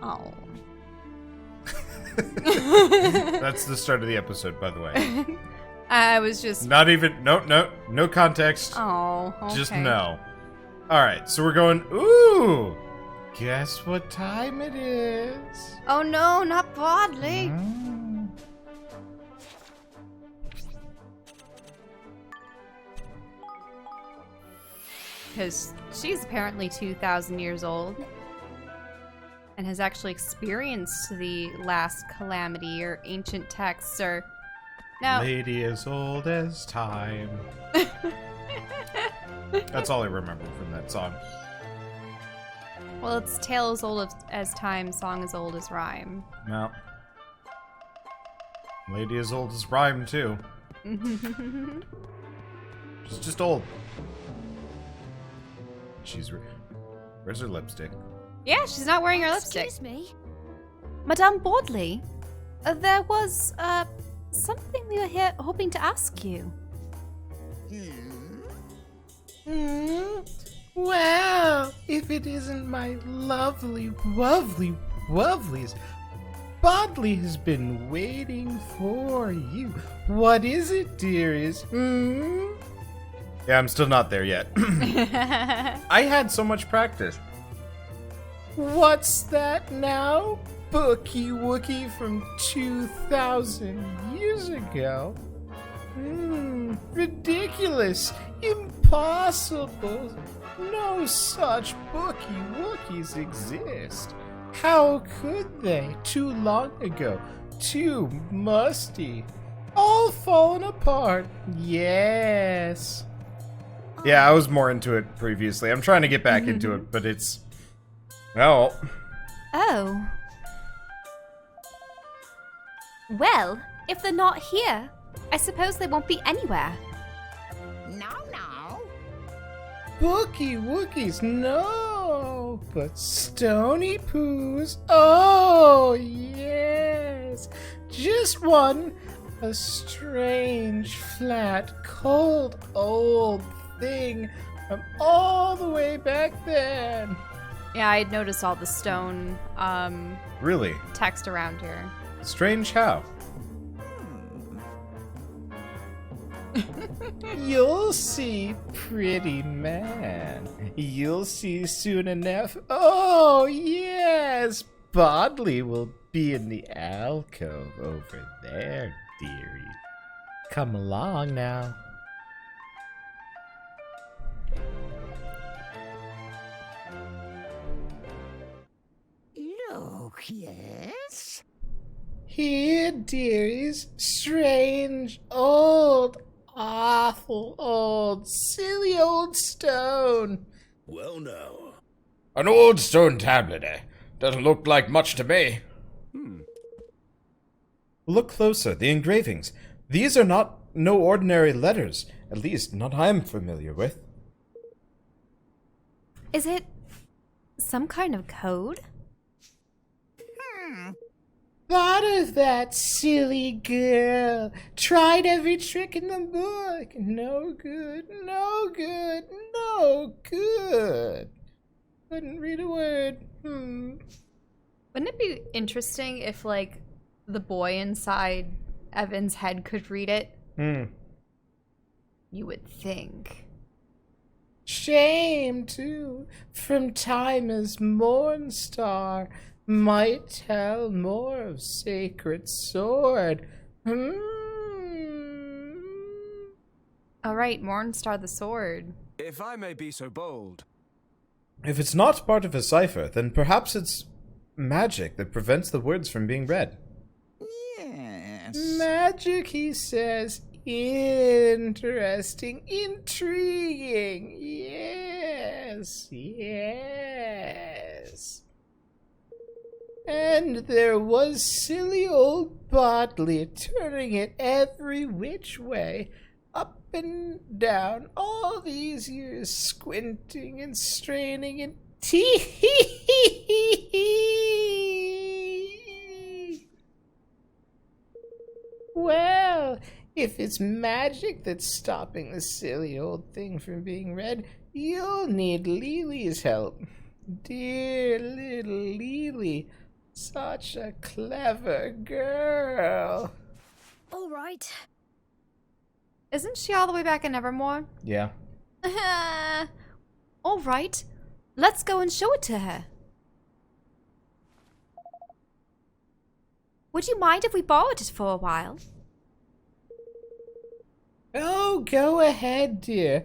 Oh. That's the start of the episode, by the way. I was just... Not even... No context. Oh, okay. Just no. Alright, so we're going... Ooh! Guess what time it is? Oh no, not Bodley. Because she's apparently 2,000 years old. And has actually experienced the last calamity or ancient texts or... No. Lady as old as time. That's all I remember from that song. Well, it's tale as old as time, song as old as rhyme. No. Lady as old as rhyme, too. She's just old. Where's her lipstick? Yeah, she's not wearing her lipstick. Excuse me. Madame Bodley, there was, something we were here hoping to ask you. Well, if it isn't my lovelies, Bodley has been waiting for you. What is it, dearest? Yeah, I'm still not there yet. I had so much practice. What's that now? Bookie Wookie from 2,000 years ago? Ridiculous. Impossible. No such Bookie Wookies exist. How could they? Too long ago. Too musty. All fallen apart. Yes. Yeah, I was more into it previously. I'm trying to get back into it, but it's... Well... Oh. Well, if they're not here, I suppose they won't be anywhere. No. Bookie Wookies, no! But Stony Poos, oh, yes! Just one, a strange, flat, cold, old thing from all the way back then. Yeah, I had noticed all the stone, Really? text around here. Strange how? You'll see, pretty man. You'll see soon enough. Oh, yes! Bodley will be in the alcove over there, dearie. Come along now. Look, yes? Here, dearies. Strange, old, awful, old, silly old stone. Well, now. An old stone tablet, eh? Doesn't look like much to me. Look closer, the engravings. These are no ordinary letters. At least, not I'm familiar with. Is it some kind of code? Thought of that, silly girl. Tried every trick in the book. No good, no good, no good. Couldn't read a word. Wouldn't it be interesting if, like, the boy inside Evan's head could read it? You would think. Shame, too, from time as Mornstar might tell more of sacred sword. Alright, Mornstar the sword. If I may be so bold. If it's not part of a cipher, then perhaps it's magic that prevents the words from being read. Yes. Magic, he says. Interesting. Intriguing. Yes. Yes. And there was silly old Bodley turning it every which way, up and down, all these years, squinting and straining and Well, if it's magic that's stopping the silly old thing from being read, you'll need Lily's help. Dear little Lily, Such a clever girl. All right. Isn't she all the way back in Nevermore? Yeah. All right. Let's go and show it to her. Would you mind if we borrowed it for a while? Oh, go ahead, dear.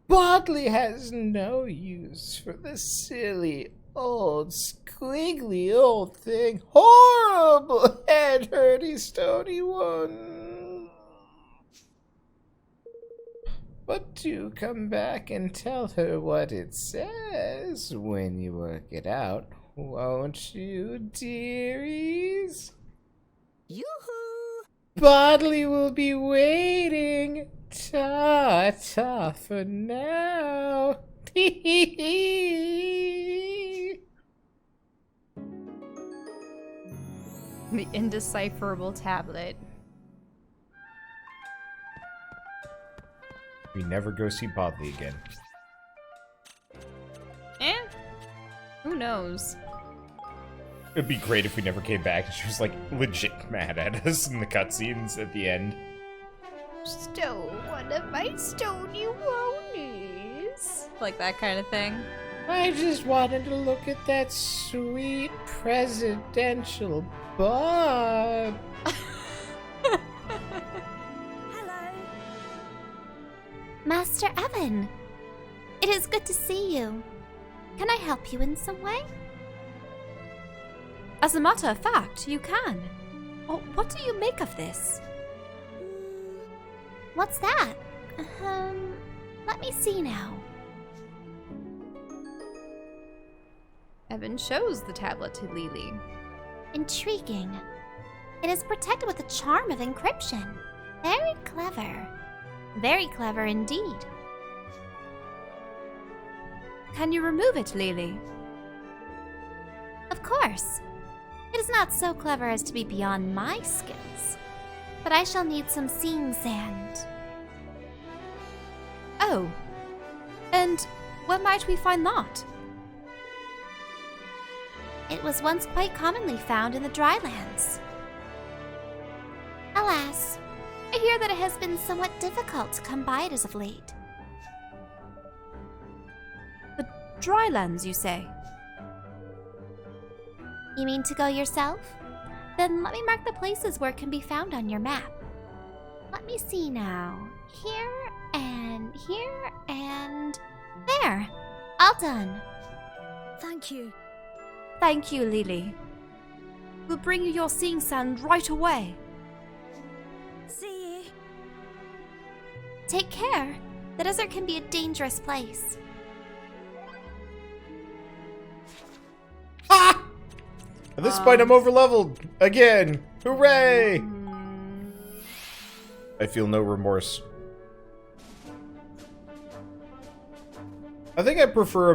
Bodley has no use for the silly, old, squiggly old thing. Horrible head-hurty, stony one. But do come back and tell her what it says when you work it out, won't you, dearies? Yoo-hoo! Bodley will be waiting. Ta-ta for now. The indecipherable tablet. We never go see Bodley again. Who knows? It'd be great if we never came back and she was like legit mad at us in the cutscenes at the end. Stole one of my stony ponies. Like that kind of thing. I just wanted to look at that sweet presidential bob. Hello. Master Evan, it is good to see you. Can I help you in some way? As a matter of fact, you can. Oh, what do you make of this? What's that? Let me see now. Evan shows the tablet to Lily. Intriguing. It is protected with a charm of encryption. Very clever. Very clever indeed. Can you remove it, Lily? Of course. It is not so clever as to be beyond my skills. But I shall need some seeing sand. Oh. And where might we find that? It was once quite commonly found in the drylands. Alas, I hear that it has been somewhat difficult to come by it as of late. The drylands, you say? You mean to go yourself? Then let me mark the places where it can be found on your map. Let me see now. Here, and there. All done. Thank you. Thank you, Lily. We'll bring you your seeing sand right away. See you. Take care. The desert can be a dangerous place. Ha! At this point, I'm overleveled again. Hooray! I feel no remorse. I think I prefer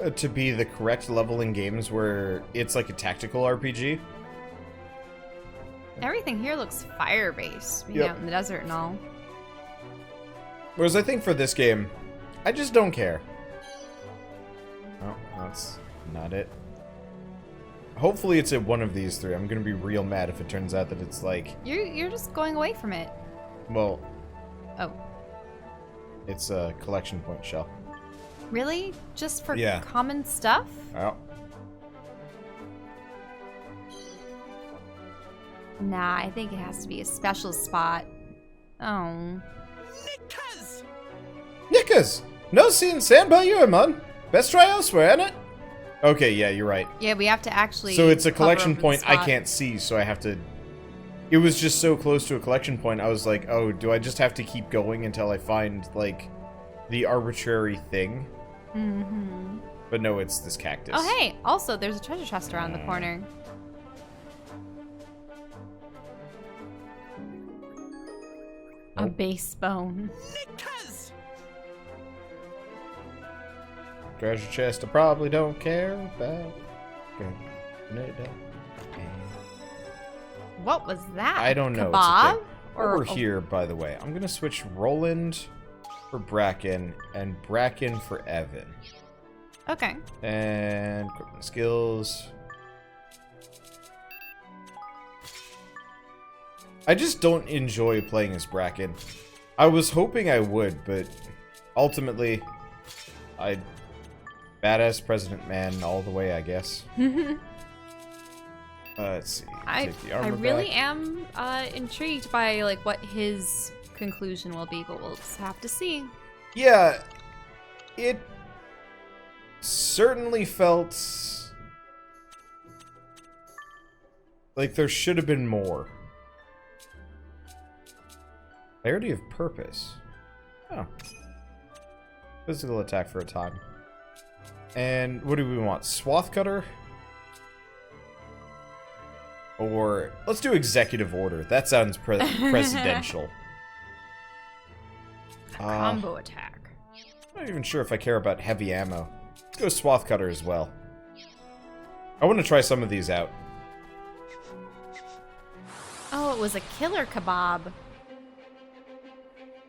to be the correct level in games where it's like a tactical RPG. Everything here looks fire-based, being Yep. out in the desert and all. Whereas I think for this game, I just don't care. Oh, that's not it. Hopefully it's at one of these three. I'm gonna be real mad if it turns out that it's like... You're just going away from it. Well... Oh. It's a collection point shell. Really? Just for Yeah. common stuff? Oh. Nah, I think it has to be a special spot. Oh. Knickers! Knickers! No seeing sand by you, man. Best try elsewhere, ain't it? Okay, yeah, you're right. Yeah, we have to actually... So it's a cover collection over the point I spot. can't see, so I have to... It was just so close to a collection point, I was like, oh, do I just have to keep going until I find, like, the arbitrary thing? Mm-hmm. But no, it's this cactus. Oh, hey! Also, there's a treasure chest around the corner. A Nope. base bone. Knickers! Treasure chest I probably don't care about. What was that? I don't know. Kebab? It's okay. Over here, by the way, I'm gonna switch Roland for Bracken and Bracken for Evan. Okay. And equipment skills. I just don't enjoy playing as Bracken. I was hoping I would, but ultimately, badass president man all the way, I guess. Let's see. Take the armor I really back. am intrigued by like what his conclusion will be, but we'll just have to see. Yeah, it certainly felt like there should have been more. Clarity of purpose. Oh. Physical attack for a time. And what do we want? Swath cutter? Or let's do executive order. That sounds presidential. Combo attack. I'm not even sure if I care about heavy ammo. Let's go swath cutter as well. I want to try some of these out. Oh, it was a killer kebab.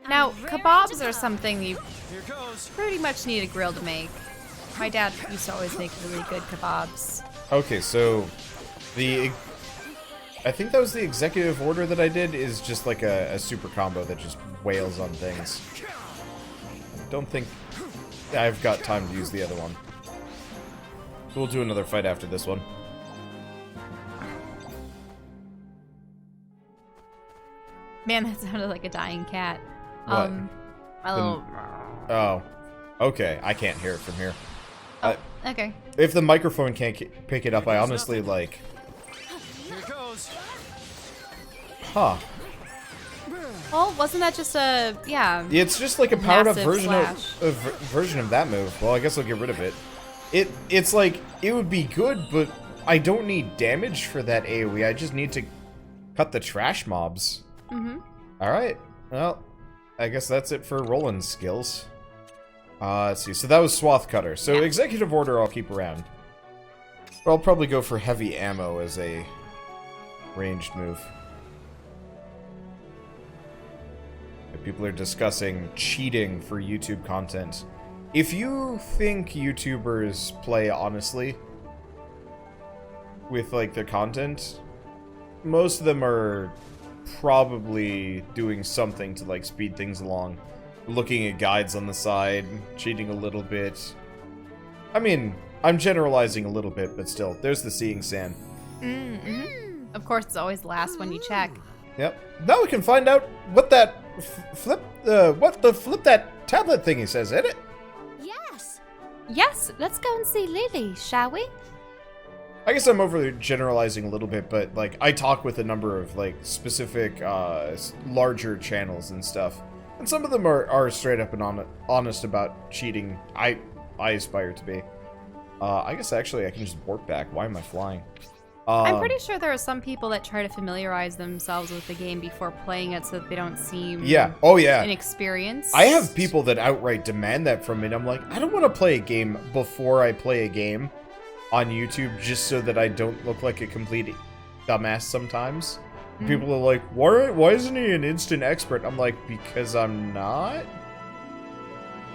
Now, kebabs are something you Here goes. pretty much need a grill to make. My dad used to always make really good kebabs. Okay, so I think that was the executive order that I did is just like a super combo that just wails on things. Don't think I've got time to use the other one. We'll do another fight after this one. Man, that sounded like a dying cat. What? My little... Oh, okay. I can't hear it from here. Okay. If the microphone can't pick it up, I honestly like... Here goes. Huh. Well, wasn't that just a... Yeah. It's just like a powered up Massive version of that move. Well, I guess I'll get rid of it. It's like, it would be good, but I don't need damage for that AoE. I just need to cut the trash mobs. Mm-hmm. Alright. Well, I guess that's it for Roland's skills. Let's see. So that was Swath Cutter. So Yeah. Executive Order I'll keep around. But I'll probably go for Heavy Ammo as a ranged move. People are discussing cheating for YouTube content. If you think YouTubers play honestly with like their content, most of them are probably doing something to like speed things along. Looking at guides on the side, cheating a little bit. I mean, I'm generalizing a little bit, but still, there's the Seeing Sand. Mm-hmm. Of course, it's always the last one you check. Yep. Now we can find out what that flip that tablet thingy says, ain't it? Yes. Yes, let's go and see Lily, shall we? I guess I'm overgeneralizing a little bit, but like I talk with a number of like specific larger channels and stuff, and some of them are straight up and honest about cheating. I aspire to be. I guess actually I can just warp back. Why am I flying? I'm pretty sure there are some people that try to familiarize themselves with the game before playing it so that they don't seem inexperienced. I have people that outright demand that from me, and I'm like, I don't want to play a game before I play a game on YouTube just so that I don't look like a complete dumbass sometimes. Mm-hmm. People are like, why isn't he an instant expert? I'm like, because I'm not?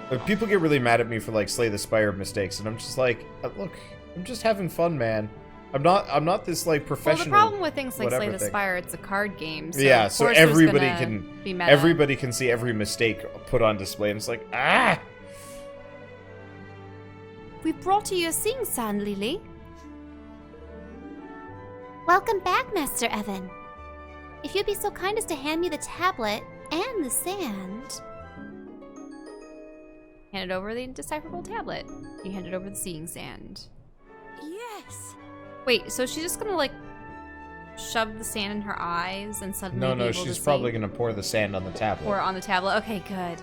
But people get really mad at me for like Slay the Spire mistakes, and I'm just like, look, I'm just having fun, man. I'm not this like professional. Well, the problem with things like Slay the thing. Spire, it's a card game. So yeah, of so course everybody there's can gonna be meta. everybody can see every mistake put on display, and it's like, ah. We brought you your Seeing Sand, Lily. Welcome back, Master Evan. If you'd be so kind as to hand me the tablet and the sand. Handed over the indecipherable tablet. You handed over the Seeing Sand. Yes. Wait, so she's just gonna like shove the sand in her eyes and suddenly be No, able she's to probably see? gonna pour the sand on the tablet. Pour it on the tablet. Okay, good.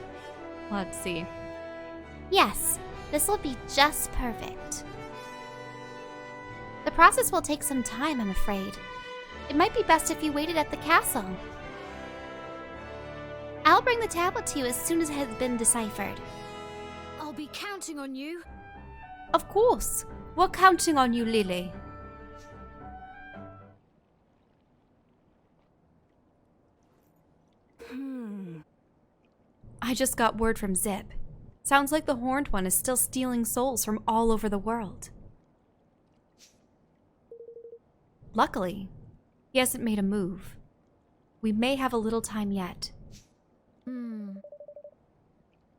Let's see. Yes, this will be just perfect. The process will take some time, I'm afraid. It might be best if you waited at the castle. I'll bring the tablet to you as soon as it has been deciphered. I'll be counting on you. Of course. We're counting on you, Lily. I just got word from Zip. Sounds like the Horned One is still stealing souls from all over the world. Luckily, he hasn't made a move. we may have a little time yet.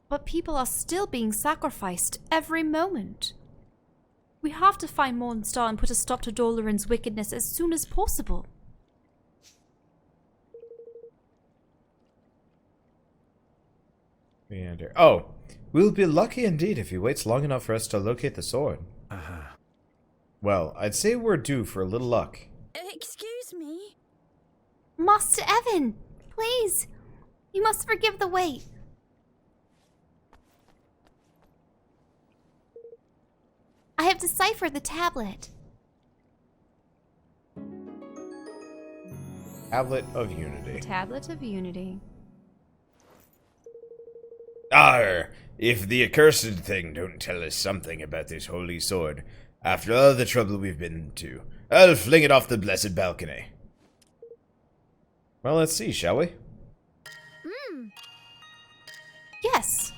But people are still being sacrificed every moment. We have to find Mornstar and put a stop to Doloran's wickedness as soon as possible. Meander. Oh, we'll be lucky indeed if he waits long enough for us to locate the sword. Well, I'd say we're due for a little luck. Excuse me? Master Evan, please. You must forgive the wait. I have deciphered the tablet. Tablet of Unity. Tablet of Unity. Arr! If the accursed thing don't tell us something about this holy sword, after all the trouble we've been to, I'll fling it off the blessed balcony. Well, let's see, shall we? Yes.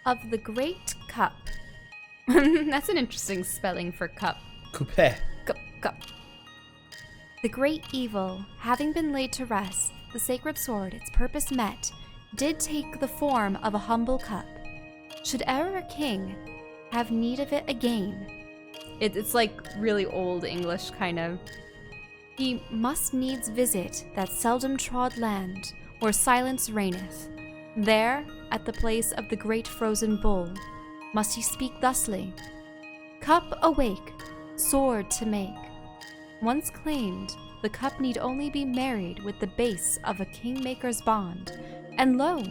Of the Great Cup. That's an interesting spelling for cup. Coupe. Cup. The great evil, having been laid to rest, the sacred sword, its purpose met, did take the form of a humble cup. Should e'er a king have need of it again, It's like really old English, kind of. he must needs visit that seldom trod land where silence reigneth. There, at the place of the great frozen bull, must he speak thusly: Cup awake, sword to make. Once claimed, the cup need only be married with the base of a kingmaker's bond, and lo,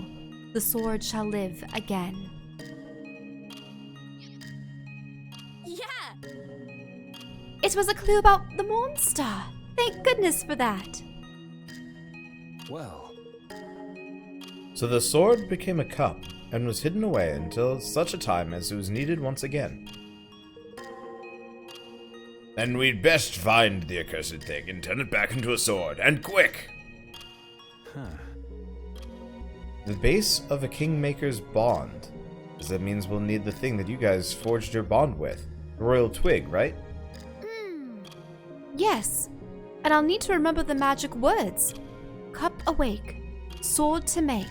the sword shall live again. Yeah! It was a clue about the Mornstar. Thank goodness for that. Well, So the sword became a cup, and was hidden away until such a time as it was needed once again. Then we'd best find the accursed thing and turn it back into a sword, and quick! The base of a kingmaker's bond. Because that means we'll need the thing that you guys forged your bond with. The royal twig, right? Yes, and I'll need to remember the magic words. Cup awake, sword to make.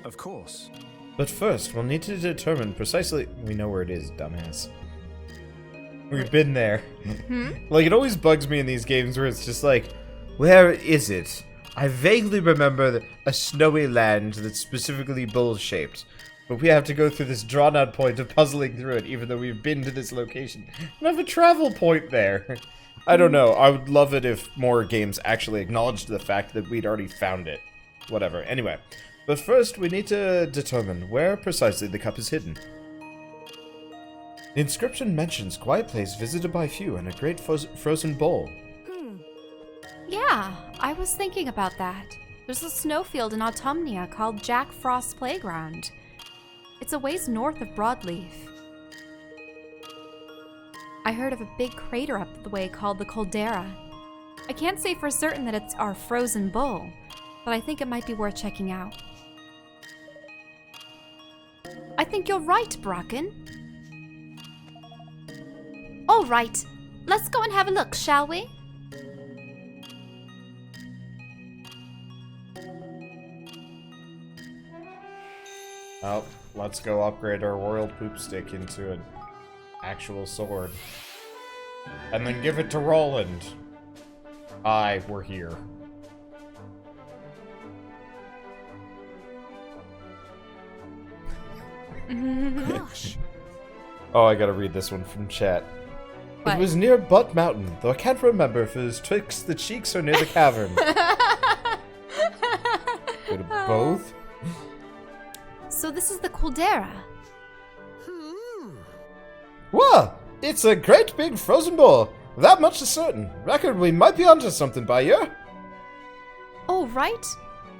of course. But first, we'll need to determine precisely... We know where it is, dumbass. We've been there. Like, it always bugs me in these games where it's just like, where is it? I vaguely remember a snowy land that's specifically bull-shaped. But we have to go through this drawn-out point of puzzling through it, even though we've been to this location. And have a travel point there. I don't know. I would love it if more games actually acknowledged the fact that we'd already found it. Whatever. Anyway. But first, we need to determine where precisely the cup is hidden. The inscription mentions quiet place visited by few and a great frozen bowl. Yeah, I was thinking about that. There's a snowfield in Autumnia called Jack Frost's Playground. It's a ways north of Broadleaf. I heard of a big crater up the way called the Caldera. I can't say for certain that it's our frozen bull, but I think it might be worth checking out. I think you're right, Bracken. All right, let's go and have a look, shall we? Well, let's go upgrade our royal poop stick into an actual sword. And then give it to Roland. Hi, we're here. Gosh. Oh, I gotta read this one from chat. What? It was near Butt Mountain, though I can't remember if it was twixt the cheeks or near the cavern. Bit of both? So this is the Caldera. Well, it's a great big frozen bowl. That much is certain. Reckon we might be onto something by here. All right,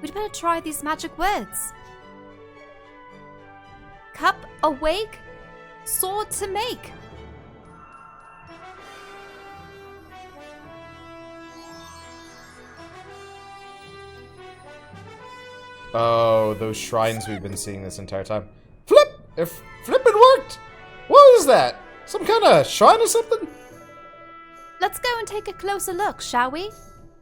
we'd better try these magic words. Cup awake, sword to make. Oh, those shrines we've been seeing this entire time. Flip! If flippin' worked! What is that? Some kind of shrine or something? Let's go and take a closer look, shall we?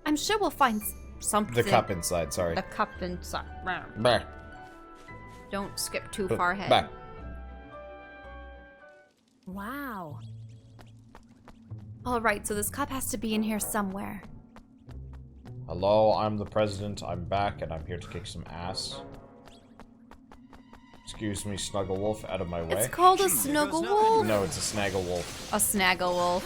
I'm sure we'll find something. The cup inside, sorry. The cup inside. Bah. Don't skip too far ahead. Bah. Wow. All right, so this cup has to be in here somewhere. Hello, I'm the president. I'm back, and I'm here to kick some ass. Excuse me, Snuggle Wolf, out of my way. It's called a snuggle wolf. No, it's a Snaggle Wolf. A snaggle wolf.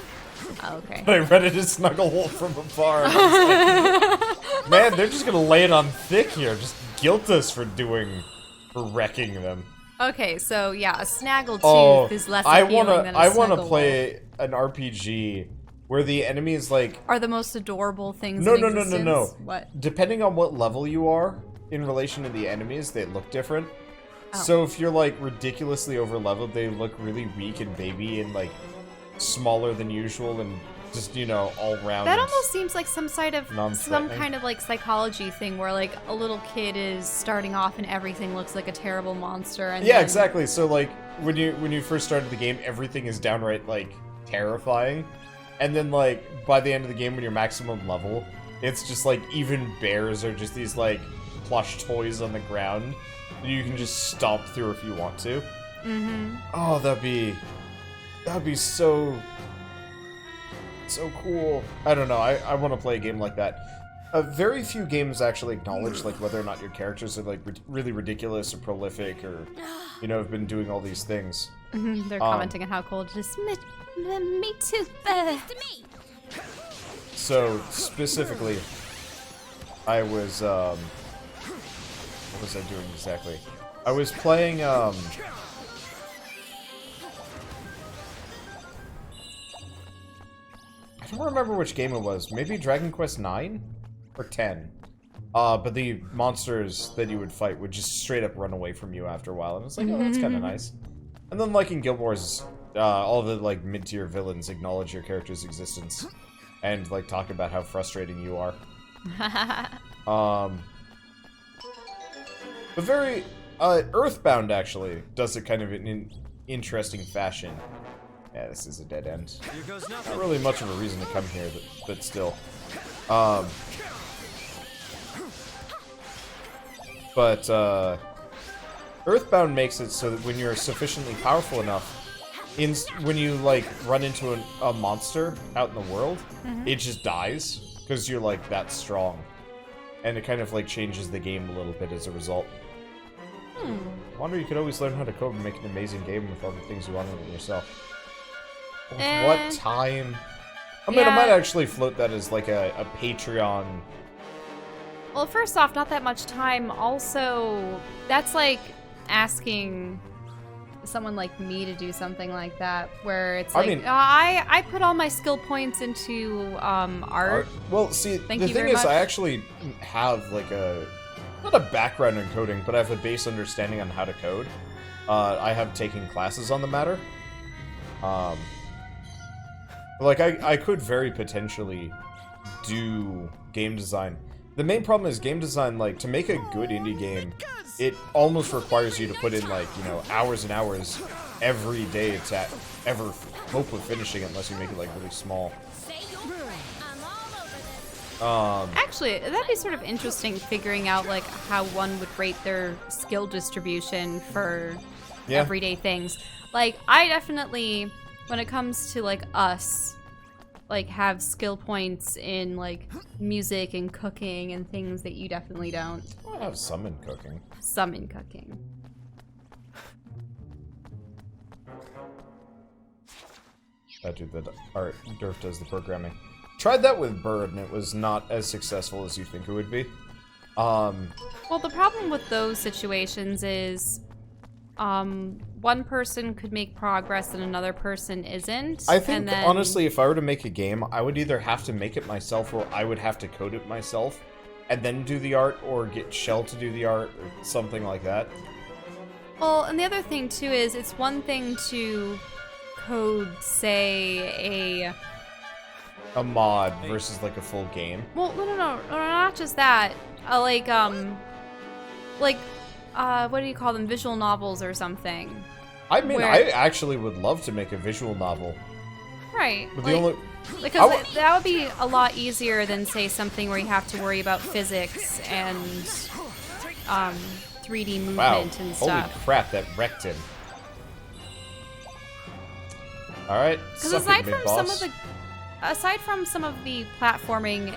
Oh, okay. I read it as Snuggle Wolf from afar. And I was like, man, they're just gonna lay it on thick here. Just guilt us for wrecking them. Okay, so yeah, a snaggle tooth is less appealing than a I snuggle wanna wolf. play an RPG where the enemy is like... Are the most adorable things No. in existence. What? Depending on what level you are in relation to the enemies, they look different. Oh. So if you're like ridiculously over leveled, they look really weak and baby and like smaller than usual and just, you know, all round. That almost seems like some Non-threatening. kind of like psychology thing where like a little kid is starting off and everything looks like a terrible monster and Yeah, then... exactly. So like when you first started the game, everything is downright like terrifying. And then like by the end of the game when you're maximum level, it's just like even bears are just these like plush toys on the ground that you can just stomp through if you want to. Mm-hmm. Oh, that'd be so cool. I don't know. I want to play a game like that. Very few games actually acknowledge like whether or not your characters are like really ridiculous or prolific or, you know, have been doing all these things. Mm-hmm. They're commenting on how cold it is. Me too. So specifically, I was what was I doing exactly? I was playing I don't remember which game it was. Maybe Dragon Quest 9 or 10. But the monsters that you would fight would just straight up run away from you after a while, and it's like, oh, that's kind of nice. And then, like in Guild Wars, all the like mid-tier villains acknowledge your character's existence and like talk about how frustrating you are. But very Earthbound actually does it kind of in an interesting fashion. Yeah, this is a dead end. Here goes Not nothing. really much of a reason to come here, but still. Earthbound makes it so that when you're sufficiently powerful enough, when you like run into a monster out in the world, it just dies because you're like that strong, and it kind of like changes the game a little bit as a result. I wonder you could always learn how to code and make an amazing game with all the things you want in it yourself. What time? I mean, I might actually float that as like a Patreon. Well, first off, not that much time. Also, that's like asking someone like me to do something like that, where it's like, I put all my skill points into art. Well, see, Thank the you thing very is, much. I actually have like not a background in coding, but I have a base understanding on how to code. I have taken classes on the matter. Like, I could very potentially do game design. The main problem is game design, like, to make a good indie game, it almost requires you to put in, like, you know, hours and hours every day to ever hope of finishing it, unless you make it, like, really small. Actually, that'd be sort of interesting figuring out like how one would rate their skill distribution for everyday things. Like, I definitely, when it comes to like us, like have skill points in like music and cooking and things that you definitely don't. I have some in cooking. Some in cooking. That dude that Durf does the programming. Tried that with Bird, and it was not as successful as you think it would be. Well, the problem with those situations is one person could make progress and another person isn't. I think, and then... honestly, if I were to make a game, I would either have to make it myself or I would have to code it myself and then do the art, or get Shell to do the art, or something like that. Well, and the other thing, too, is it's one thing to code, say, A mod versus, like, a full game. Well, no, not just that. What do you call them? Visual novels or something. I mean, where- I actually would love to make a visual novel. Right. But the only... Because that would be a lot easier than, say, something where you have to worry about physics and 3D movement Wow. and Holy stuff. crap, that wrecked him. Alright, Because suck aside it, from mid-boss. some of the platforming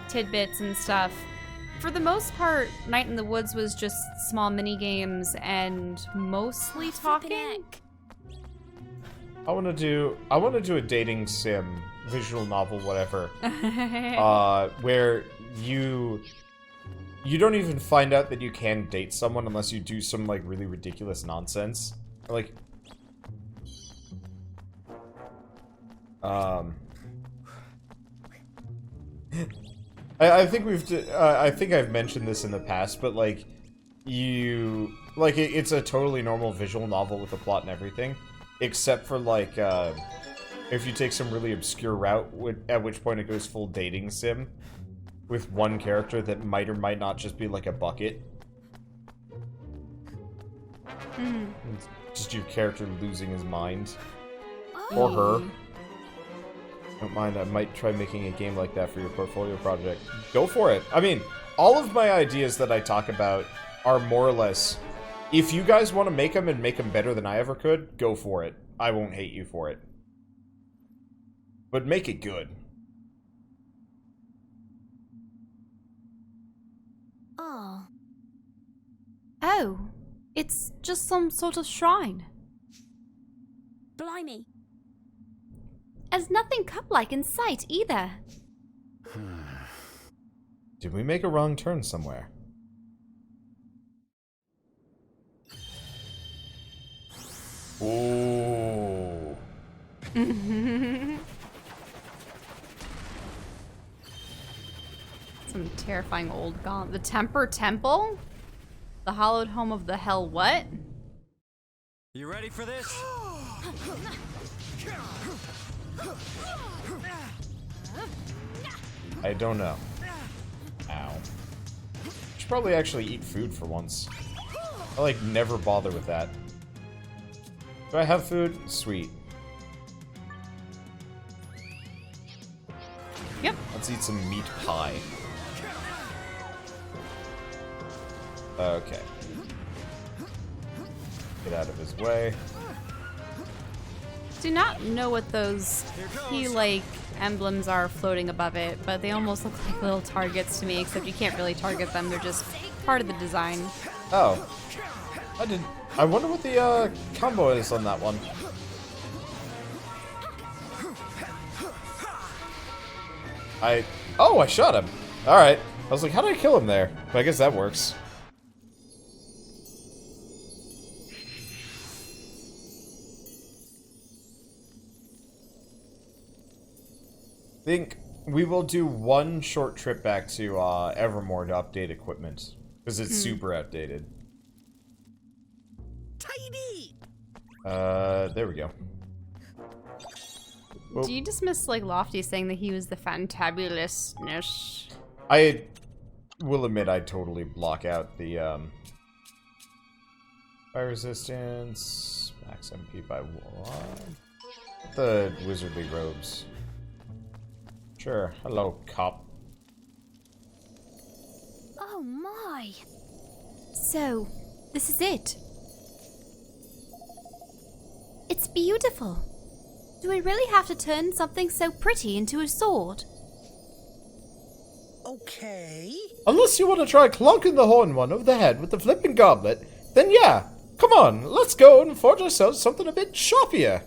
tidbits and stuff, for the most part, Night in the Woods was just small mini games and mostly talking. I want to do a dating sim, visual novel, whatever, where you don't even find out that you can date someone unless you do some like really ridiculous nonsense. Like, I think I think I've mentioned this in the past, but like, it's a totally normal visual novel with a plot and everything. Except for, like, if you take some really obscure route, at which point it goes full dating sim, with one character that might or might not just be, like, a bucket. Just your character losing his mind. Or her. Don't mind, I might try making a game like that for your portfolio project. Go for it! I mean, all of my ideas that I talk about are more or less... If you guys want to make them and make them better than I ever could, go for it. I won't hate you for it. But make it good. Oh. Oh, it's just some sort of shrine. Blimey. There's nothing cup-like in sight either. Did we make a wrong turn somewhere? Ooh. Some terrifying old gaunt. The Temper Temple? The hallowed home of the hell what? You ready for this? I don't know. Ow. Should probably actually eat food for once. I like never bother with that. Do I have food? Sweet. Yep. Let's eat some meat pie. Okay. Get out of his way. Do not know what those key-like emblems are floating above it, but they almost look like little targets to me, except you can't really target them. They're just part of the design. Oh. I wonder what the combo is on that one. Oh, I shot him. Alright. I was like, how did I kill him there? But I guess that works. I think we will do one short trip back to Evermore to update equipment. Because it's super outdated. Tidy! There we go. Do you dismiss, like, Lofty saying that he was the fantabulousness? I will admit I totally block out the, fire resistance, max MP by 1. The wizardly robes. Sure. Hello, cop. Oh my. So, this is it. It's beautiful. Do we really have to turn something so pretty into a sword? Okay. Unless you want to try clunking the horn one over the head with the flipping goblet, then yeah. Come on, let's go and forge ourselves something a bit sharpier.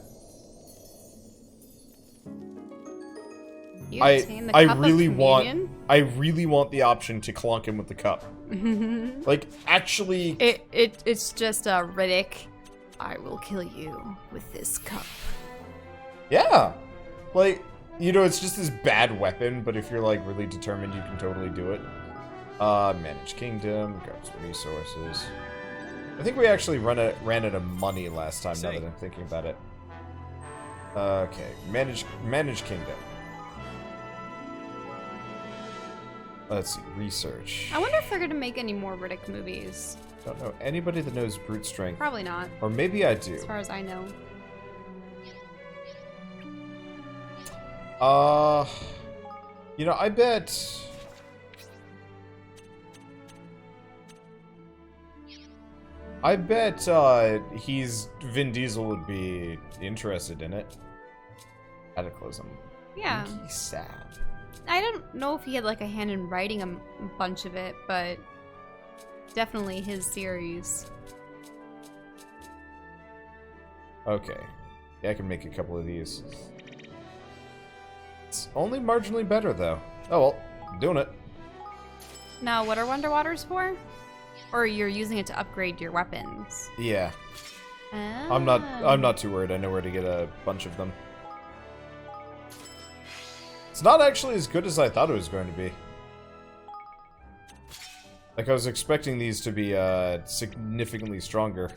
You obtain the cup of communion? I really want the option to clunk him with the cup. Like, actually... It's just a Riddick. I will kill you with this cup. Yeah. Like, you know, it's just this bad weapon, but if you're, like, really determined, you can totally do it. Manage kingdom, grabs resources. I think we actually ran out of money last time, now that I'm thinking about it. Okay, manage kingdom. Let's see, research. I wonder if they're gonna make any more Riddick movies. Don't know anybody that knows brute strength. Probably not, Or maybe I do. as far as I know. You know, I bet... Vin Diesel would be interested in it. Cataclysm. Yeah. Pinky Sad. I don't know if he had like a hand in writing a bunch of it, but definitely his series. Okay. Yeah, I can make a couple of these. It's only marginally better, though. Oh, well. I'm doing it. Now, what are Wanderwaters for? Or you're using it to upgrade your weapons? Yeah. Oh. I'm not too worried. I know where to get a bunch of them. It's not actually as good as I thought it was going to be. Like, I was expecting these to be, significantly stronger.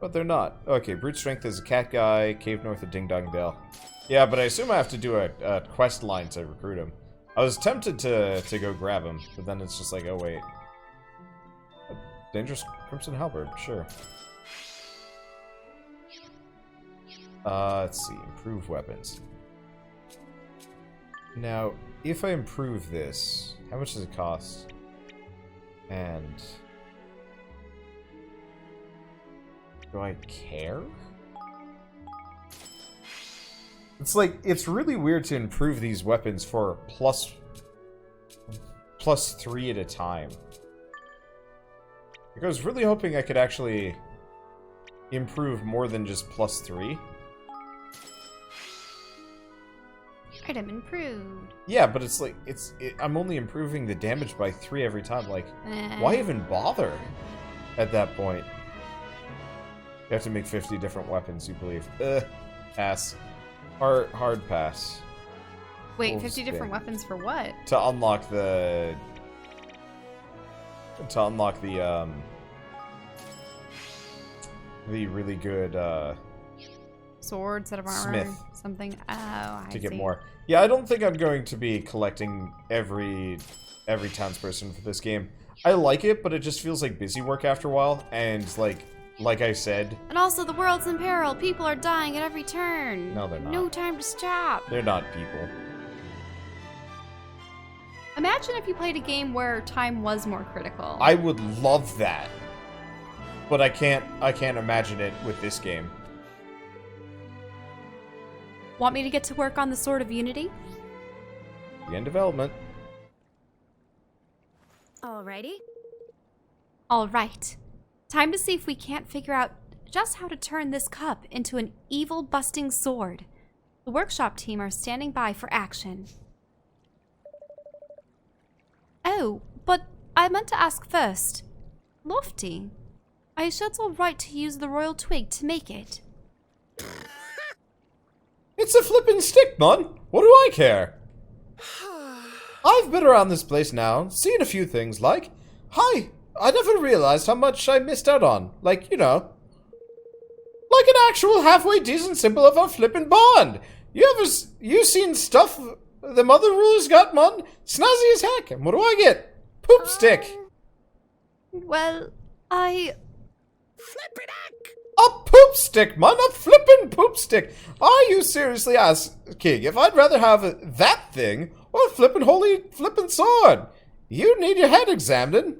But they're not. Okay, brute strength is a cat guy, cave north of Ding Dong Dell. Yeah, but I assume I have to do a quest line to recruit him. I was tempted to go grab him, but then it's just like, oh wait. A dangerous Crimson Halberd, sure. Let's see, improve weapons. Now, if I improve this, how much does it cost? And... do I care? It's like, it's really weird to improve these weapons for plus 3 at a time. Like, I was really hoping I could actually improve more than just plus 3. Item improved. Yeah, but it's like, I'm only improving the damage by 3 every time. Like, why even bother at that point? You have to make 50 different weapons, you believe. Pass. Hard pass. Wait, Wolf 50 spin. different weapons for what? To unlock the... the really good, Sword, set of armor, Smith. something. Oh, I to get see. more. Yeah, I don't think I'm going to be collecting every townsperson for this game. I like it, but it just feels like busy work after a while, and like I said... And also, the world's in peril. People are dying at every turn. No, they're not. No time to stop. They're not people. Imagine if you played a game where time was more critical. I would love that. But I can't imagine it with this game. Want me to get to work on the Sword of Unity? In development. Alrighty. All right. Time to see if we can't figure out just how to turn this cup into an evil-busting sword. The workshop team are standing by for action. Oh, but I meant to ask first. Lofty, are you sure it's all right to use the royal twig to make it? It's a flippin' stick, man. What do I care? I've been around this place now, seen a few things like... Hi, I never realized how much I missed out on. Like, you know... like an actual halfway decent symbol of our flippin' bond. You seen stuff the mother rulers got, man? Snazzy as heck. And what do I get? Poop stick. Well, I... Flippidack! A poop stick, man. A flippin' poop stick. Are you seriously asking if I'd rather have that thing or a flippin' holy flippin' sword? You need your head examining.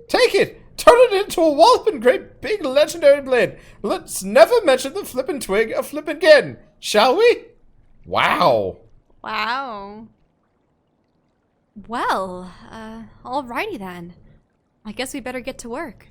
Take it. Turn it into a walloping great big legendary blade. Let's never mention the flippin' twig a flip again, shall we? Wow. Wow. Well, alrighty then. I guess we better get to work.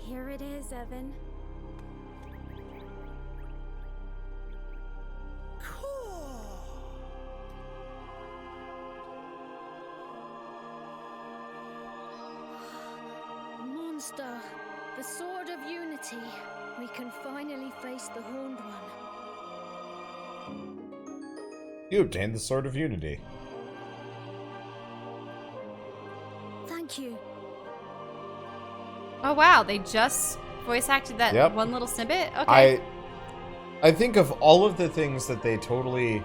Here it is, Evan. Cool. Monster, the Sword of Unity. We can finally face the Horned One. You obtained the Sword of Unity. Thank you. Oh wow, they just voice acted that Yep. one little snippet? Okay. I think of all of the things that they totally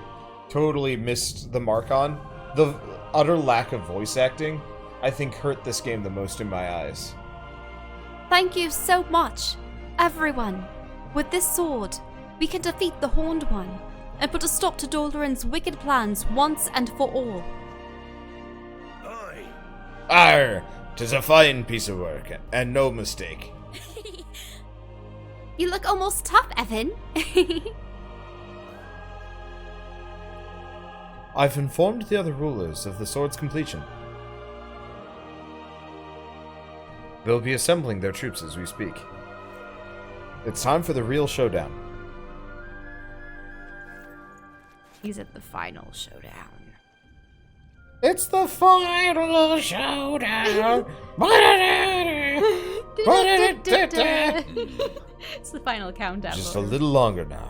missed the mark on, the utter lack of voice acting, I think hurt this game the most in my eyes. Thank you so much, everyone. With this sword, we can defeat the Horned One and put a stop to Doldoran's wicked plans once and for all. Aye. Arr! 'Tis a fine piece of work, and no mistake. You look almost tough, Evan. I've informed the other rulers of the sword's completion. They'll be assembling their troops as we speak. It's time for the real showdown. He's at the final showdown. It's the final showdown. It's the final countdown. Just a Lord. little longer now.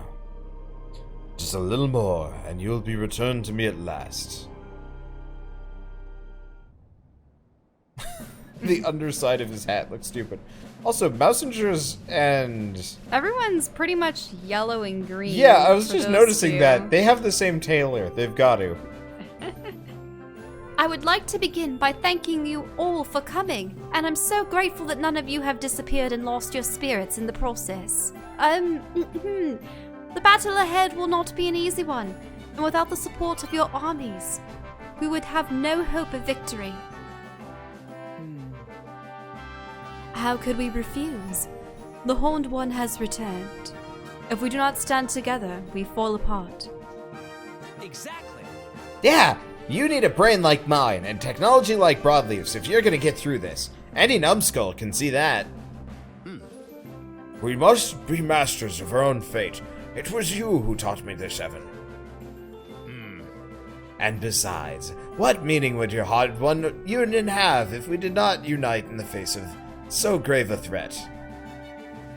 Just a little more, and you'll be returned to me at last. The underside of his hat looks stupid. Also, Mousingers and... Everyone's pretty much yellow and green. Yeah, I was for just those noticing two. that. They have the same tailor. They've got to. I would like to begin by thanking you all for coming, and I'm so grateful that none of you have disappeared and lost your spirits in the process. The battle ahead will not be an easy one, and without the support of your armies, we would have no hope of victory. How could we refuse? The Horned One has returned. If we do not stand together, we fall apart. Exactly. Yeah, you need a brain like mine and technology like Broadleaf's if you're gonna get through this. Any numbskull can see that. We must be masters of our own fate. It was you who taught me this, Evan. And besides, what meaning would your hard one union have if we did not unite in the face of so grave a threat?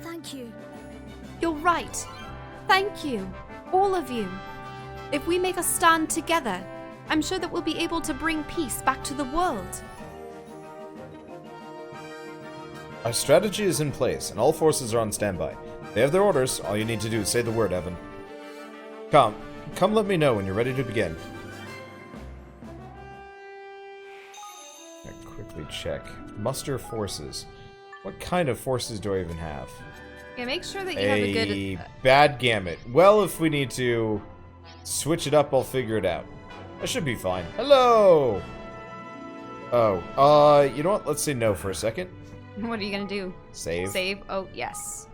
Thank you. You're right. Thank you, all of you. If we make a stand together, I'm sure that we'll be able to bring peace back to the world. Our strategy is in place, and all forces are on standby. They have their orders. All you need to do is say the word, Evan. Come let me know when you're ready to begin. Gonna quickly check. Muster forces. What kind of forces do I even have? Yeah, make sure that you have a good. Bad gamut. Well, if we need to switch it up, I'll figure it out. I should be fine. Hello! Oh, you know what? Let's say no for a second. What are you gonna do? Save. Save? Oh, yes.